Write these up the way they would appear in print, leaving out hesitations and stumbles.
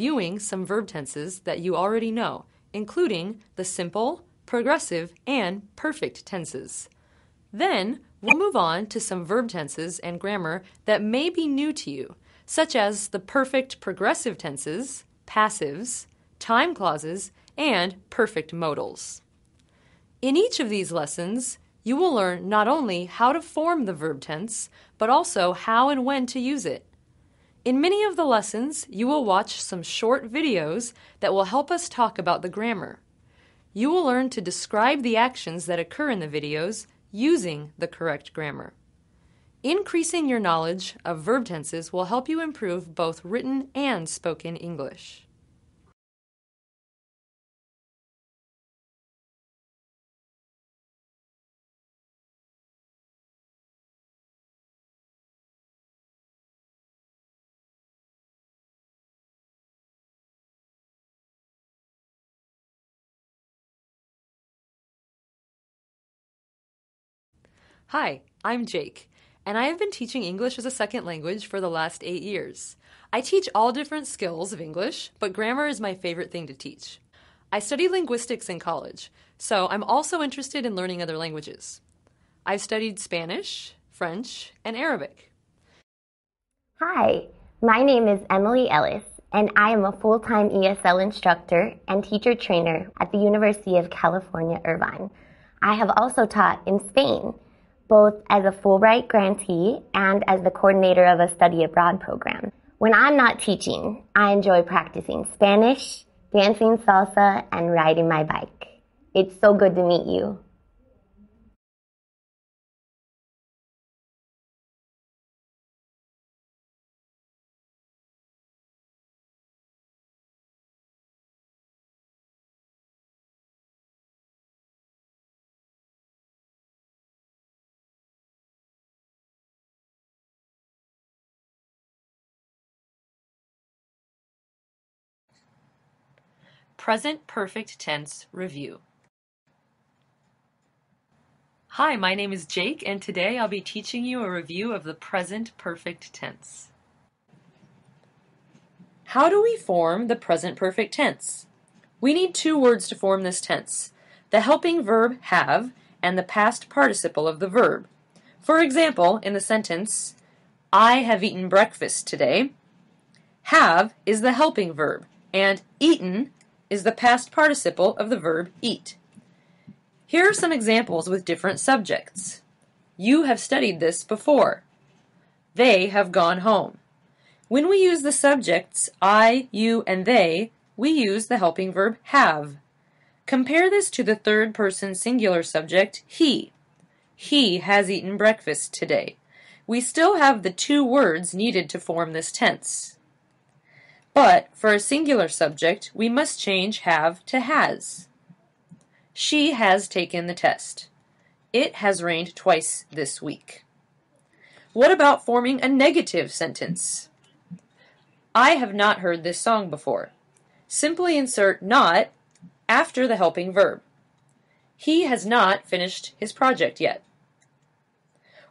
reviewing some verb tenses that you already know, including the simple, progressive, and perfect tenses. Then, we'll move on to some verb tenses and grammar that may be new to you, such as the perfect progressive tenses, passives, time clauses, and perfect modals. In each of these lessons, you will learn not only how to form the verb tense, but also how and when to use it. In many of the lessons, you will watch some short videos that will help us talk about the grammar. You will learn to describe the actions that occur in the videos using the correct grammar. Increasing your knowledge of verb tenses will help you improve both written and spoken English. Hi, I'm Jake, and I have been teaching English as a second language for the last 8 years. I teach all different skills of English, but grammar is my favorite thing to teach. I studied linguistics in college, so I'm also interested in learning other languages. I've studied Spanish, French, and Arabic. Hi, my name is Emily Ellis, and I am a full-time ESL instructor and teacher trainer at the University of California, Irvine. I have also taught in Spain, both as a Fulbright grantee and as the coordinator of a study abroad program. When I'm not teaching, I enjoy practicing Spanish, dancing salsa, and riding my bike. It's so good to meet you. Present Perfect Tense Review. Hi, my name is Jake, and today I'll be teaching you a review of the present perfect tense. How do we form the present perfect tense? We need 2 words to form this tense: the helping verb have and the past participle of the verb. For example, in the sentence, I have eaten breakfast today, have is the helping verb, and eaten is the past participle of the verb eat. Here are some examples with different subjects. You have studied this before. They have gone home. When we use the subjects I, you, and they, we use the helping verb have. Compare this to the third person singular subject he. He has eaten breakfast today. We still have the 2 words needed to form this tense. But for a singular subject, we must change have to has. She has taken the test. It has rained twice this week. What about forming a negative sentence? I have not heard this song before. Simply insert not after the helping verb. He has not finished his project yet.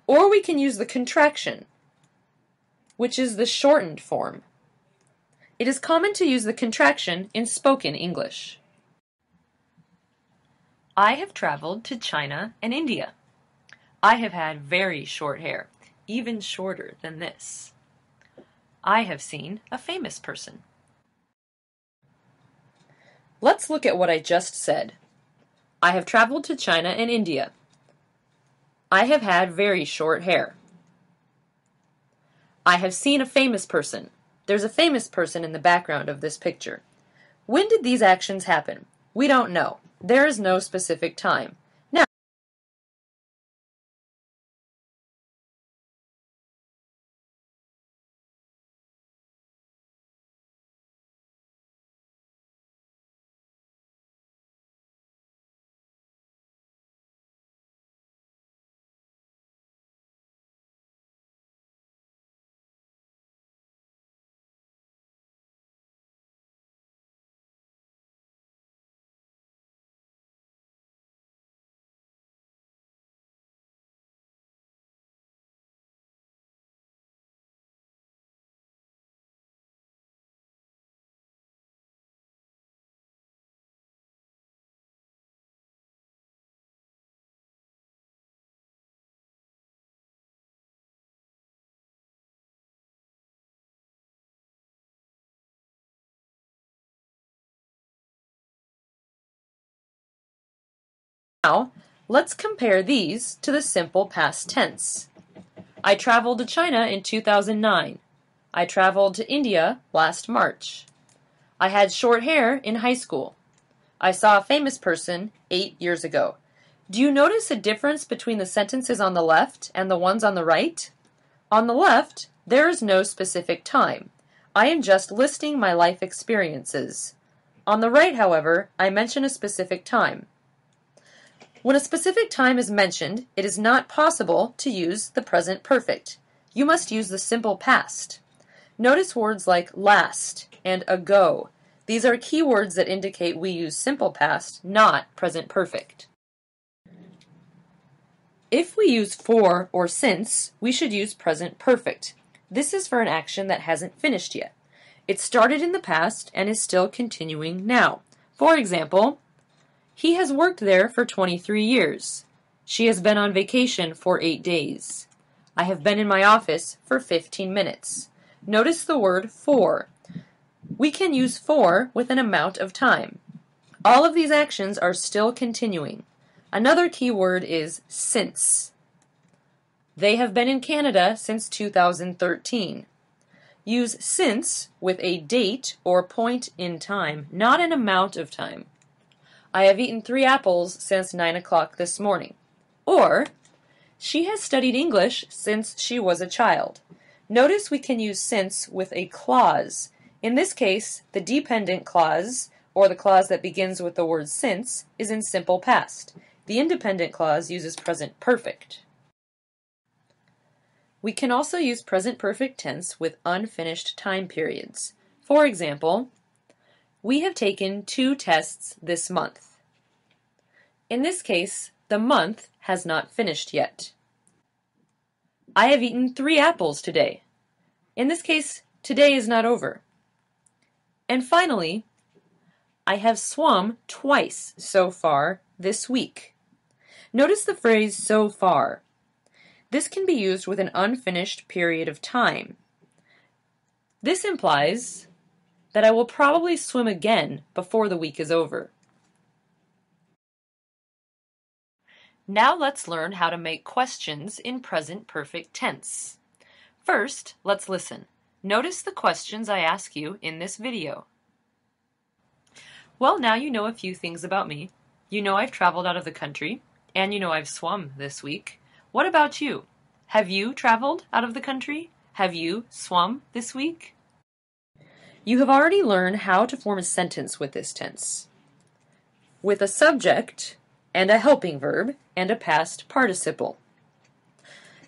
Or we can use the contraction, which is the shortened form. It is common to use the contraction in spoken English. I have traveled to China and India. I have had very short hair, even shorter than this. I have seen a famous person. Let's look at what I just said. I have traveled to China and India. I have had very short hair. I have seen a famous person. There's a famous person in the background of this picture. When did these actions happen? We don't know. There is no specific time. Now, let's compare these to the simple past tense. I traveled to China in 2009. I traveled to India last March. I had short hair in high school. I saw a famous person 8 years ago. Do you notice a difference between the sentences on the left and the ones on the right? On the left, there is no specific time. I am just listing my life experiences. On the right, however, I mention a specific time. When a specific time is mentioned, it is not possible to use the present perfect. You must use the simple past. Notice words like last and ago. These are key words that indicate we use simple past, not present perfect. If we use for or since, we should use present perfect. This is for an action that hasn't finished yet. It started in the past and is still continuing now. For example, he has worked there for 23 years. She has been on vacation for 8 days. I have been in my office for 15 minutes. Notice the word for. We can use for with an amount of time. All of these actions are still continuing. Another key word is since. They have been in Canada since 2013. Use since with a date or point in time, not an amount of time. I have eaten 3 apples since 9 o'clock this morning. Or, she has studied English since she was a child. Notice we can use since with a clause. In this case, the dependent clause, or the clause that begins with the word since, is in simple past. The independent clause uses present perfect. We can also use present perfect tense with unfinished time periods. For example, we have taken 2 tests this month. In this case, the month has not finished yet. I have eaten 3 apples today. In this case, today is not over. And finally, I have swum twice so far this week. Notice the phrase so far. This can be used with an unfinished period of time. This implies that I will probably swim again before the week is over. Now let's learn how to make questions in present perfect tense. First, let's listen. Notice the questions I ask you in this video. Well, now you know a few things about me. You know I've traveled out of the country, and you know I've swum this week. What about you? Have you traveled out of the country? Have you swum this week? You have already learned how to form a sentence with this tense, with a subject and a helping verb and a past participle.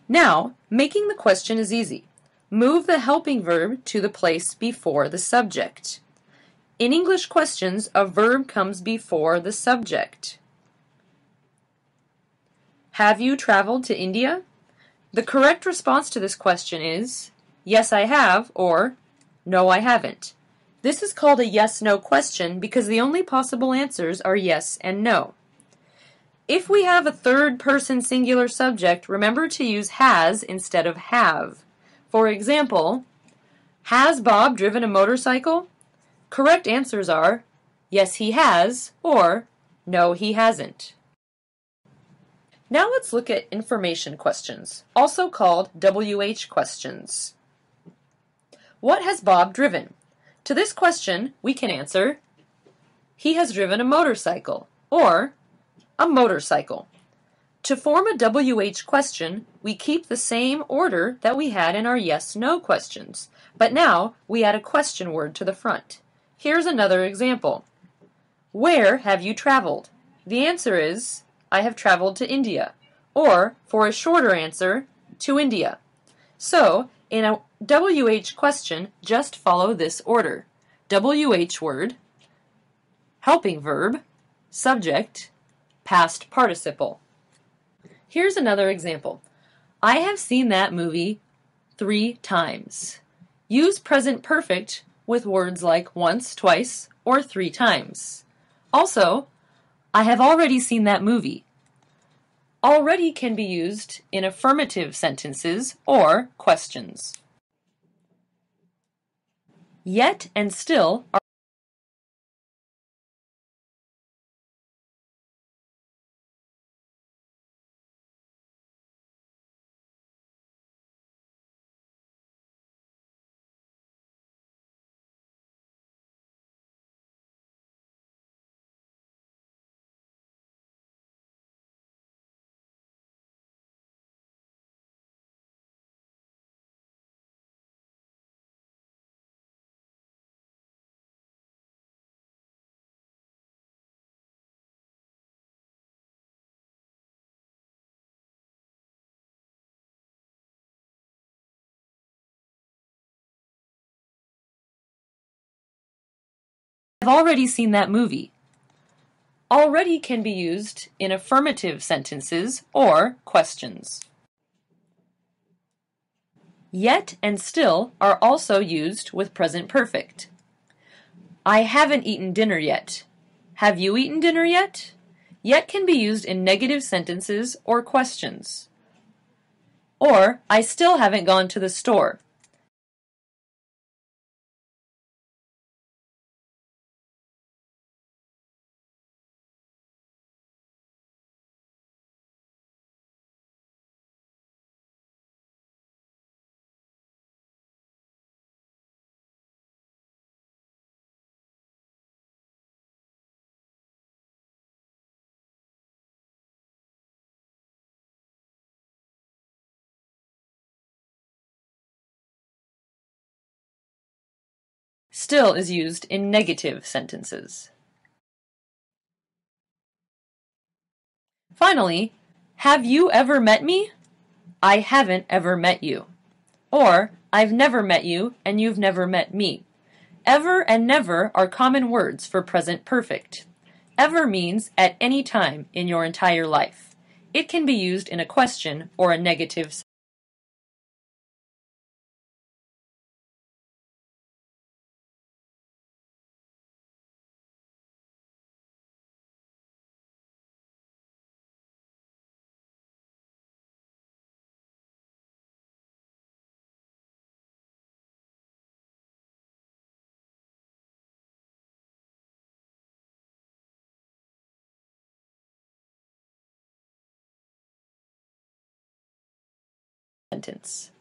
Now, making the question is easy. Move the helping verb to the place before the subject. In English questions, a verb comes before the subject. Have you traveled to India? The correct response to this question is, yes, I have, or no, I haven't. This is called a yes-no question because the only possible answers are yes and no. If we have a third-person singular subject, remember to use has instead of have. For example, has Bob driven a motorcycle? Correct answers are, yes, he has, or no, he hasn't. Now let's look at information questions, also called WH questions. What has Bob driven? To this question, we can answer, he has driven a motorcycle, or a motorcycle. To form a WH question, we keep the same order that we had in our yes-no questions, but now we add a question word to the front. Here's another example. Where have you traveled? The answer is, I have traveled to India, or, for a shorter answer, to India. So, in a WH question, just follow this order. WH word, helping verb, subject, past participle. Here's another example. I have seen that movie 3 times. Use present perfect with words like once, twice, or 3 times. Also, I have already seen that movie. Already can be used in affirmative sentences or questions. Yet and still are I've already seen that movie. Already can be used in affirmative sentences or questions. Yet and still are also used with present perfect. I haven't eaten dinner yet. Have you eaten dinner yet? Yet can be used in negative sentences or questions. Or, I still haven't gone to the store. Still is used in negative sentences. Finally, have you ever met me? I haven't ever met you. Or, I've never met you and you've never met me. Ever and never are common words for present perfect. Ever means at any time in your entire life. It can be used in a question or a negative sentence.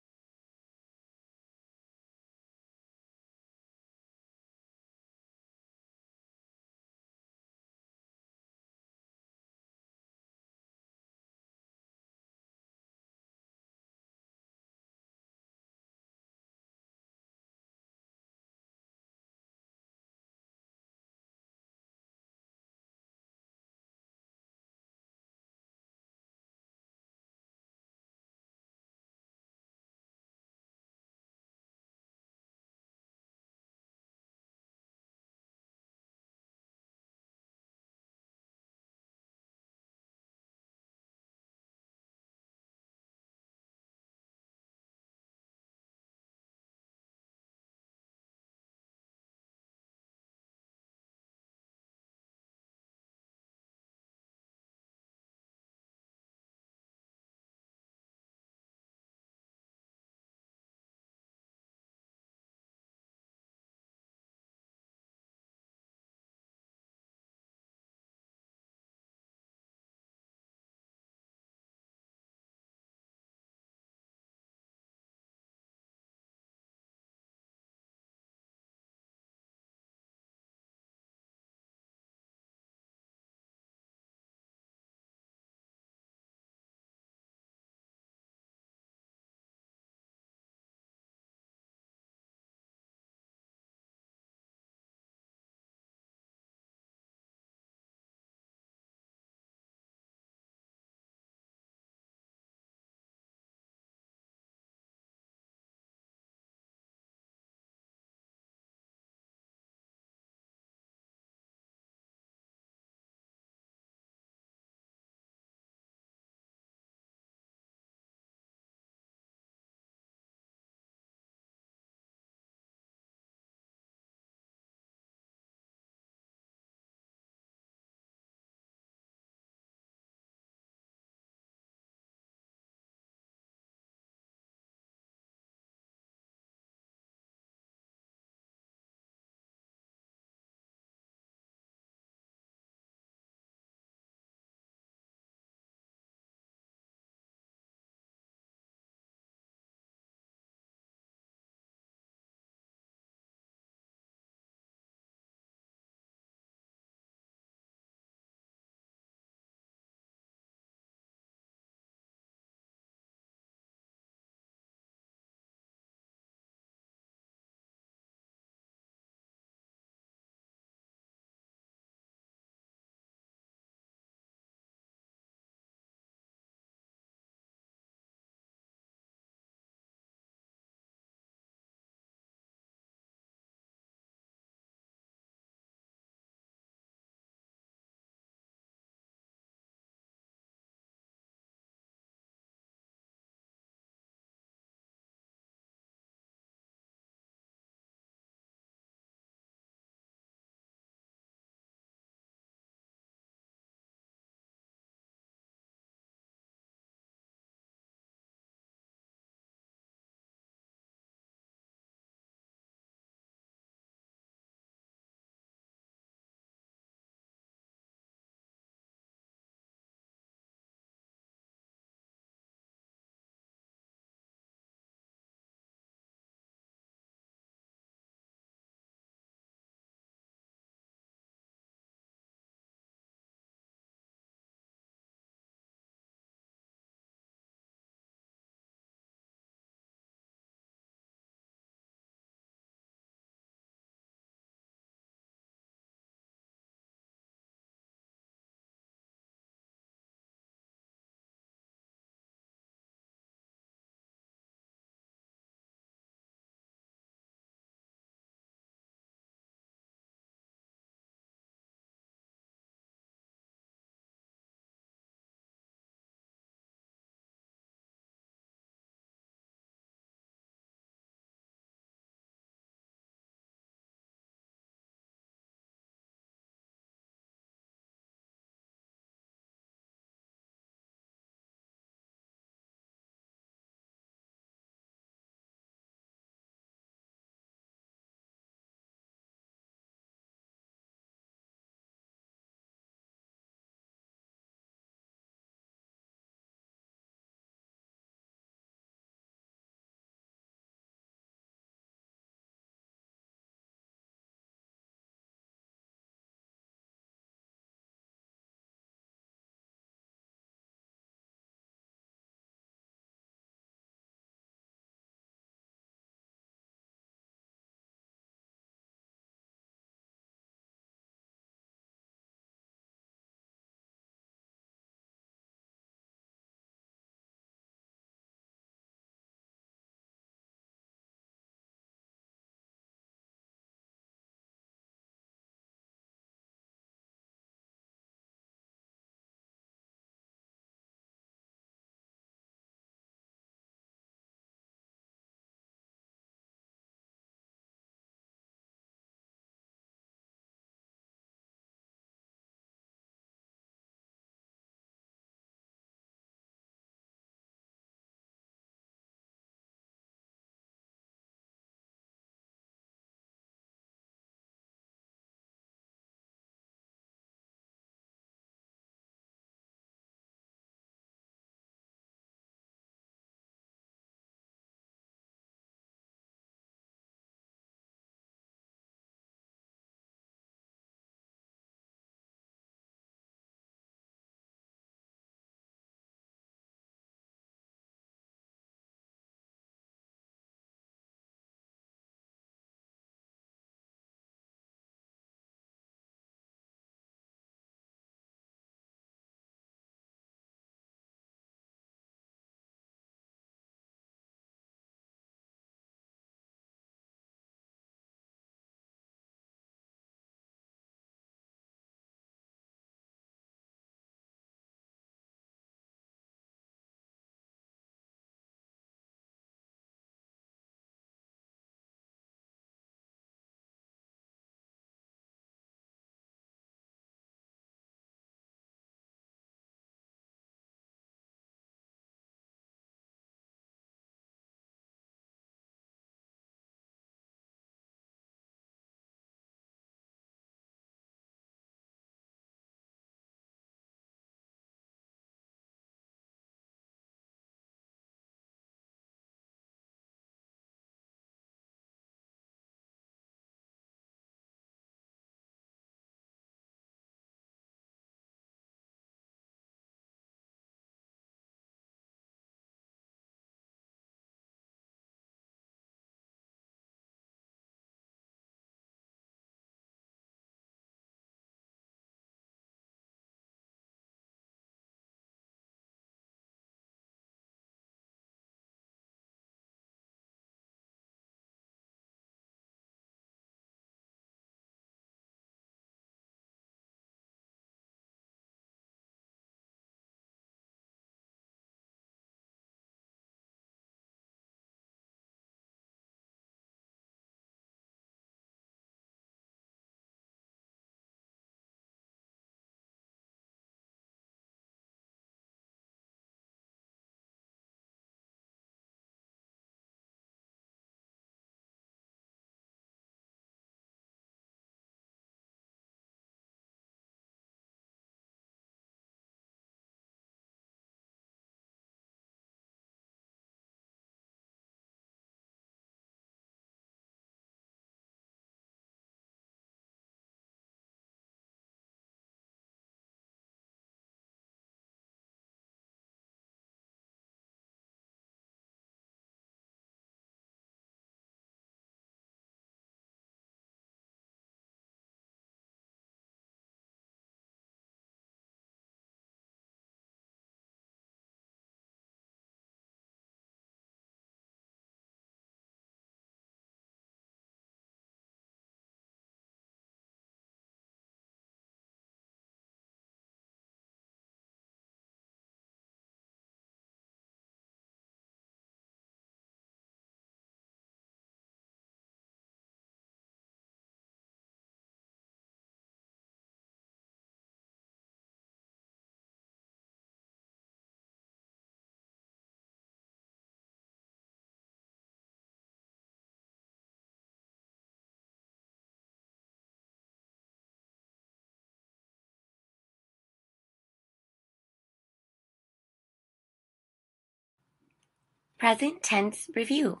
Present tense review.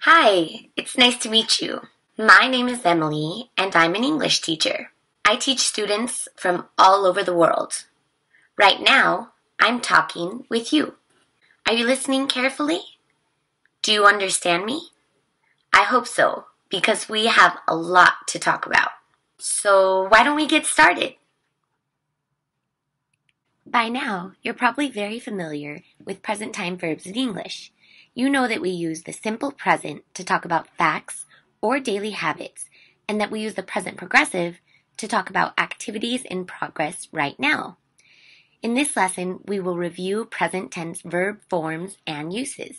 Hi, it's nice to meet you. My name is Emily, and I'm an English teacher. I teach students from all over the world. Right now, I'm talking with you. Are you listening carefully? Do you understand me? I hope so, because we have a lot to talk about. So why don't we get started? By now, you're probably very familiar with present time verbs in English. You know that we use the simple present to talk about facts or daily habits, and that we use the present progressive to talk about activities in progress right now. In this lesson, we will review present tense verb forms and uses.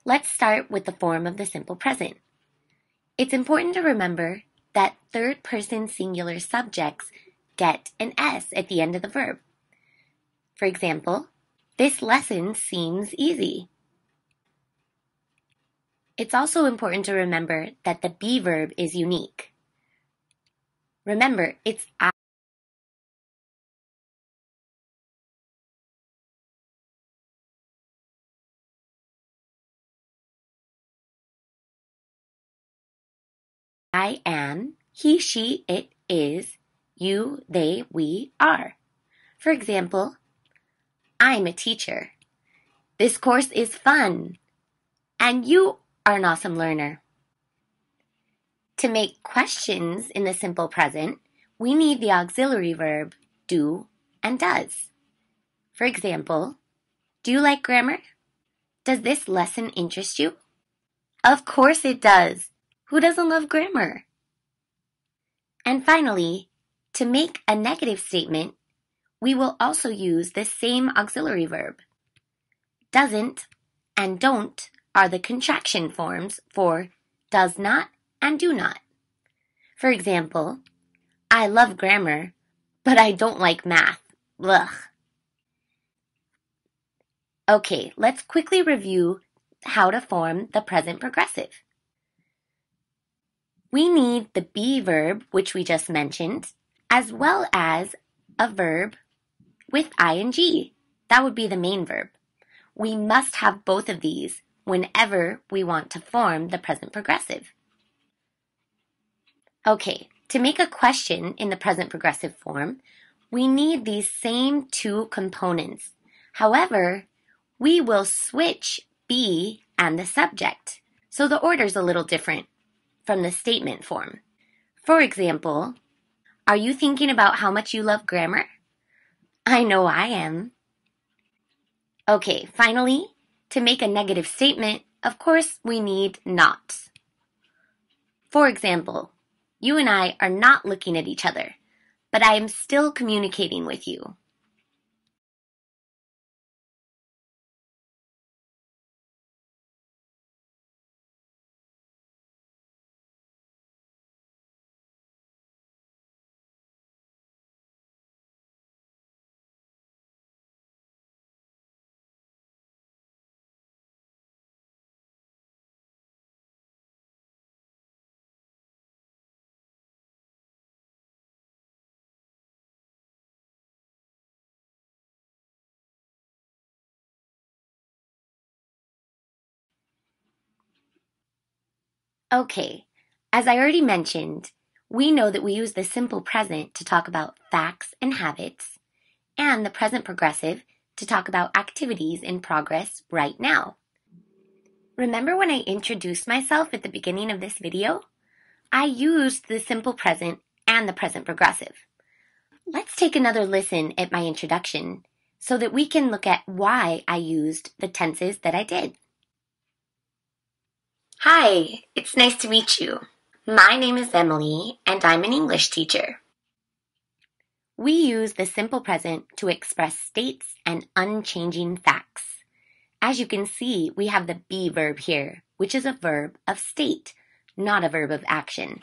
Let's start with the form of the simple present. It's important to remember that third-person singular subjects get an S at the end of the verb. For example, this lesson seems easy. It's also important to remember that the be verb is unique. Remember, it's I am, he, she, it is, you, they, we, are. For example, I'm a teacher. This course is fun. And you are an awesome learner. To make questions in the simple present, we need the auxiliary verb do and does. For example, do you like grammar? Does this lesson interest you? Of course it does. Who doesn't love grammar? And finally, to make a negative statement, we will also use the same auxiliary verb. Doesn't and don't are the contraction forms for does not and do not. For example, I love grammar, but I don't like math. Ugh. Okay, let's quickly review how to form the present progressive. We need the be verb, which we just mentioned, as well as a verb with ing. That would be the main verb. We must have both of these whenever we want to form the present progressive. Okay, to make a question in the present progressive form, we need these same two components. However, we will switch be and the subject, so the order's a little different from the statement form. For example, are you thinking about how much you love grammar? I know I am. Okay, finally, to make a negative statement, of course, we need not. For example, you and I are not looking at each other, but I am still communicating with you. Okay, as I already mentioned, we know that we use the simple present to talk about facts and habits, and the present progressive to talk about activities in progress right now. Remember when I introduced myself at the beginning of this video? I used the simple present and the present progressive. Let's take another listen at my introduction so that we can look at why I used the tenses that I did. Hi, it's nice to meet you. My name is Emily, and I'm an English teacher. We use the simple present to express states and unchanging facts. As you can see, we have the be verb here, which is a verb of state, not a verb of action.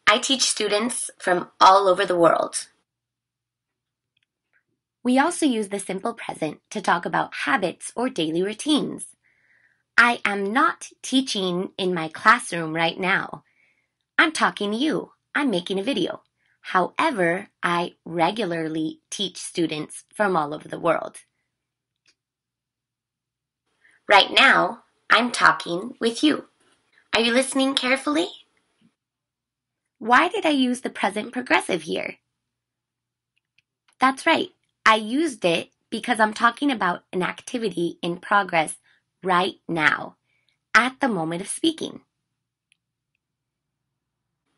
I teach students from all over the world. We also use the simple present to talk about habits or daily routines. I am not teaching in my classroom right now. I'm talking to you. I'm making a video. However, I regularly teach students from all over the world. Right now, I'm talking with you. Are you listening carefully? Why did I use the present progressive here? That's right. I used it because I'm talking about an activity in progress right now, at the moment of speaking.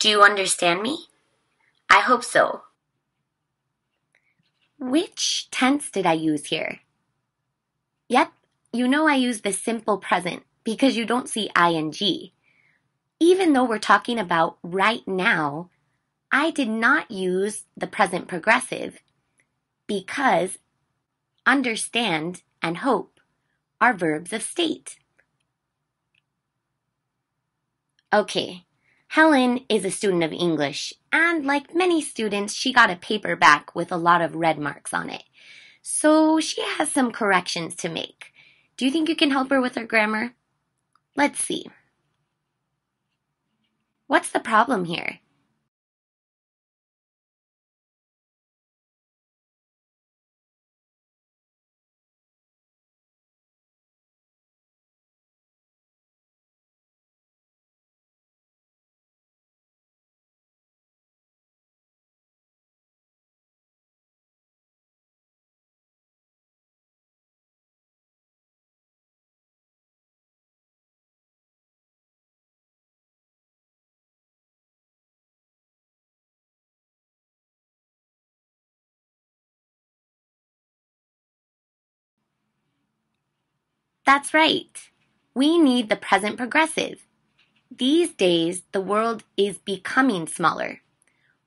Do you understand me? I hope so. Which tense did I use here? Yep, you know I use the simple present because you don't see ing. Even though we're talking about right now, I did not use the present progressive because understand and hope are verbs of state. Okay, Helen is a student of English, and like many students, she got a paper back with a lot of red marks on it. So she has some corrections to make. Do you think you can help her with her grammar? Let's see. What's the problem here? That's right. We need the present progressive. These days, the world is becoming smaller.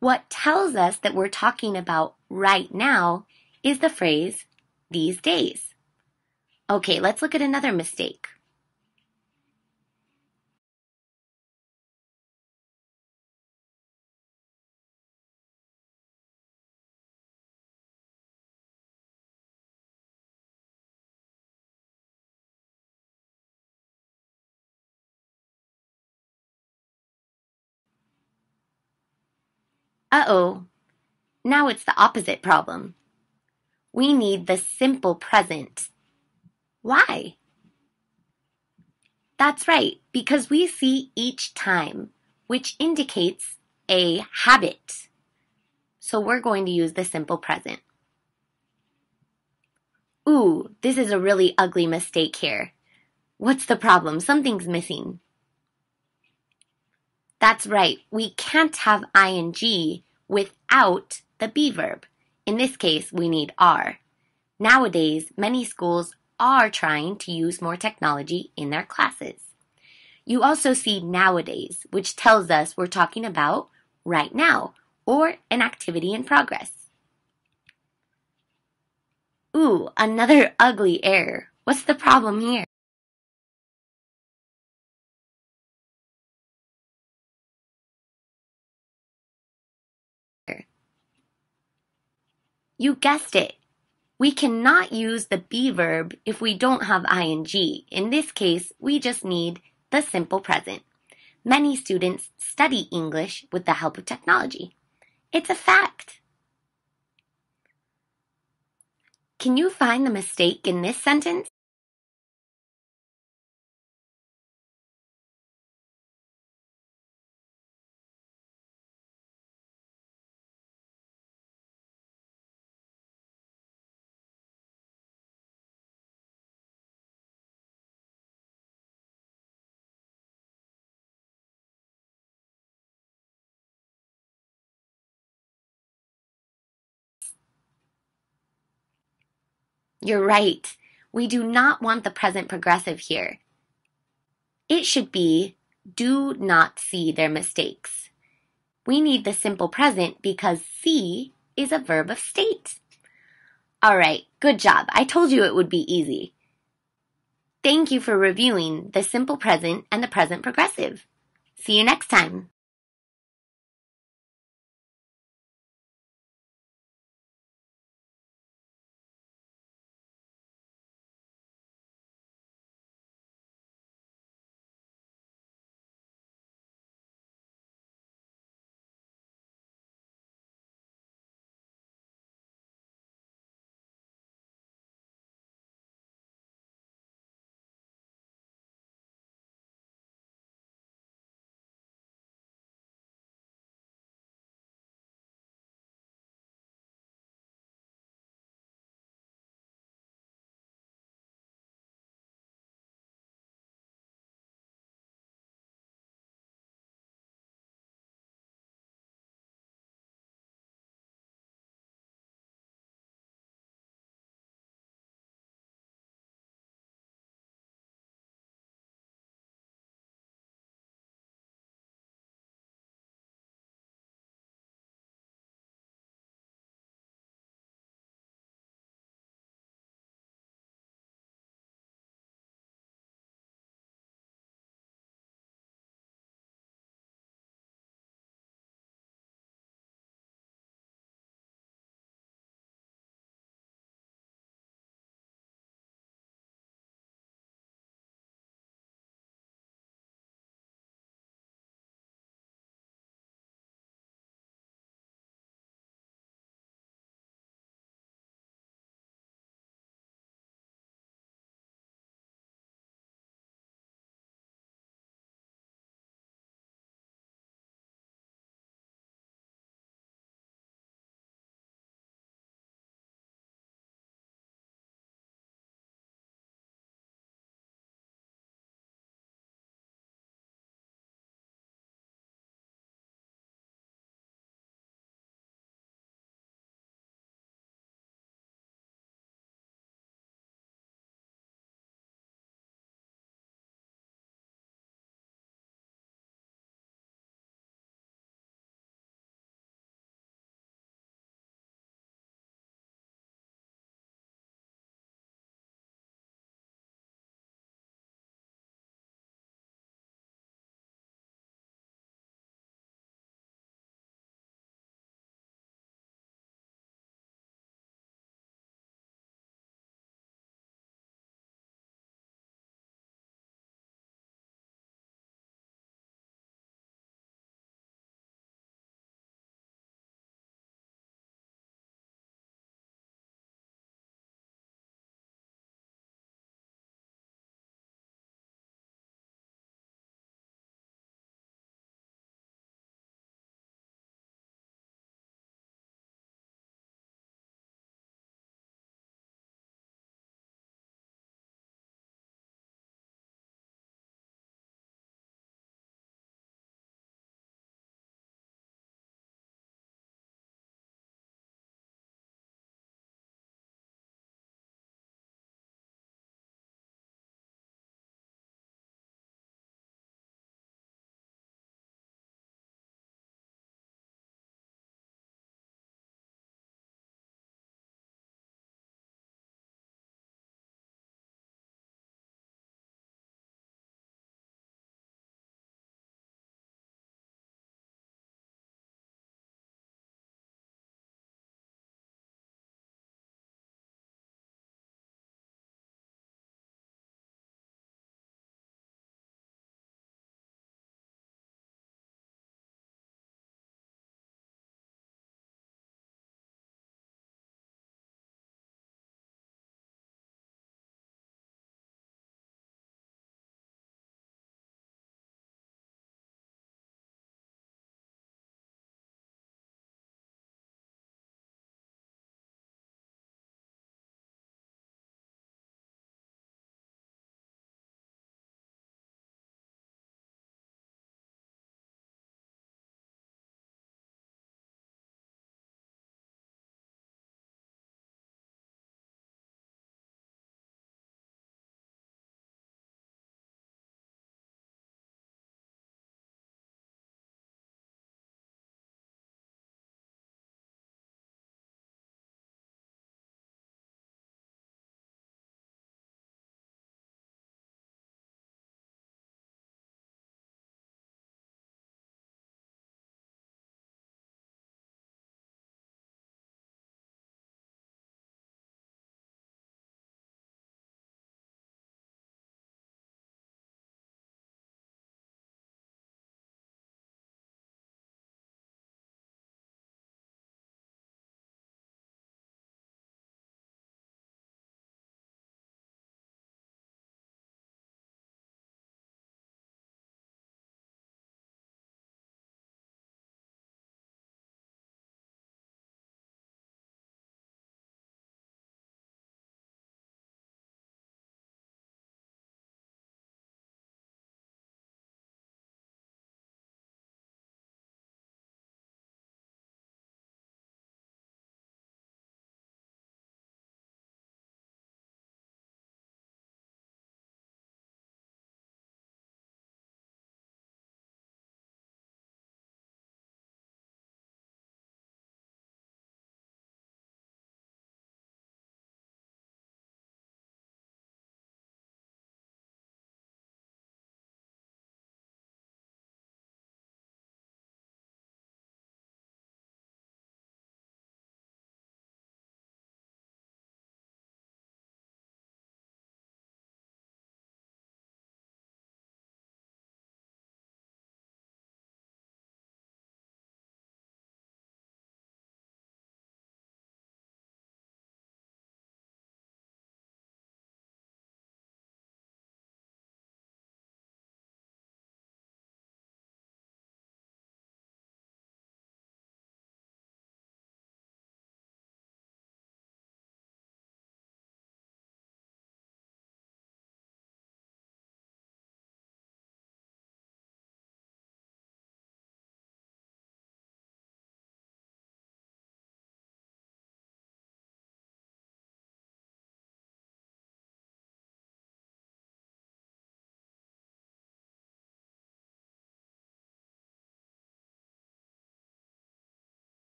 What tells us that we're talking about right now is the phrase, these days. Okay, let's look at another mistake. Uh-oh, now it's the opposite problem. We need the simple present. Why? That's right, because we see each time, which indicates a habit. So we're going to use the simple present. Ooh, this is a really ugly mistake here. What's the problem? Something's missing. That's right, we can't have ing without the be verb. In this case, we need are. Nowadays, many schools are trying to use more technology in their classes. You also see nowadays, which tells us we're talking about right now, or an activity in progress. Ooh, another ugly error. What's the problem here? You guessed it. We cannot use the be verb if we don't have ing. In this case, we just need the simple present. Many students study English with the help of technology. It's a fact. Can you find the mistake in this sentence? You're right. We do not want the present progressive here. It should be do not see their mistakes. We need the simple present because see is a verb of state. All right, good job. I told you it would be easy. Thank you for reviewing the simple present and the present progressive. See you next time.